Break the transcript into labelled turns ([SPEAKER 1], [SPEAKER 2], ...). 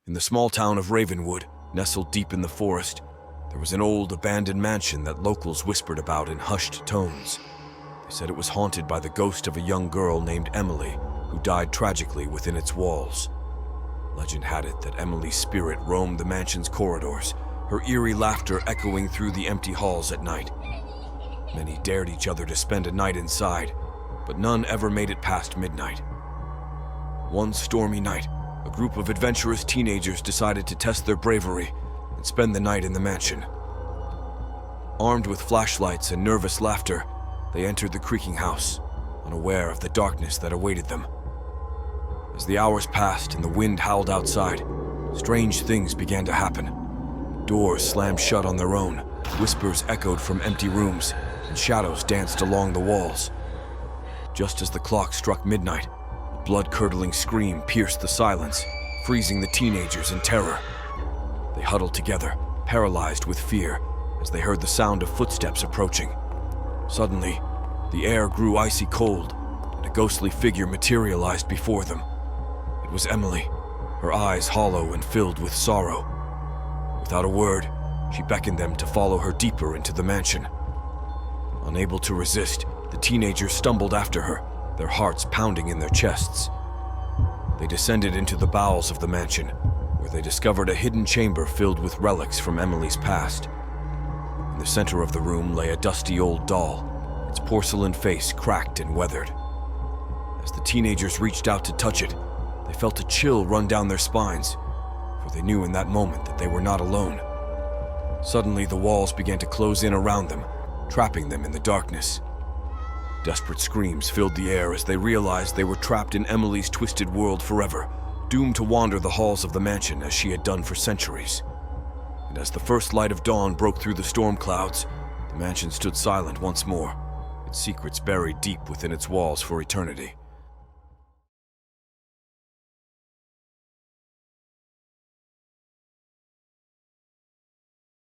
[SPEAKER 1] In the small town of Ravenwood, nestled deep in the forest, there was an old abandoned mansion that locals whispered about in hushed tones. They said it was haunted by the ghost of a young girl named Emily, who died tragically within its walls. Legend had it that Emily's spirit roamed the mansion's corridors, her eerie laughter echoing through the empty halls at night. Many dared each other to spend a night inside, but none ever made it past midnight. One stormy night, a group of adventurous teenagers decided to test their bravery and spend the night in the mansion. Armed with flashlights and nervous laughter, they entered the creaking house, unaware of the darkness that awaited them. As the hours passed and the wind howled outside, strange things began to happen. Doors slammed shut on their own, whispers echoed from empty rooms, and shadows danced along the walls. Just as the clock struck midnight, a blood-curdling scream pierced the silence, freezing the teenagers in terror. They huddled together, paralyzed with fear, as they heard the sound of footsteps approaching. Suddenly, the air grew icy cold, and a ghostly figure materialized before them. It was Emily, her eyes hollow and filled with sorrow. Without a word, she beckoned them to follow her deeper into the mansion. Unable to resist, the teenagers stumbled after her, their hearts pounding in their chests. They descended into the bowels of the mansion, where they discovered a hidden chamber filled with relics from Emily's past. In the center of the room lay a dusty old doll, its porcelain face cracked and weathered. As the teenagers reached out to touch it, they felt a chill run down their spines, for they knew in that moment that they were not alone. Suddenly, the walls began to close in around them, trapping them in the darkness. Desperate screams filled the air as they realized they were trapped in Emily's twisted world forever, doomed to wander the halls of the mansion as she had done for centuries. And as the first light of dawn broke through the storm clouds, the mansion stood silent once more, its secrets buried deep within its walls for eternity.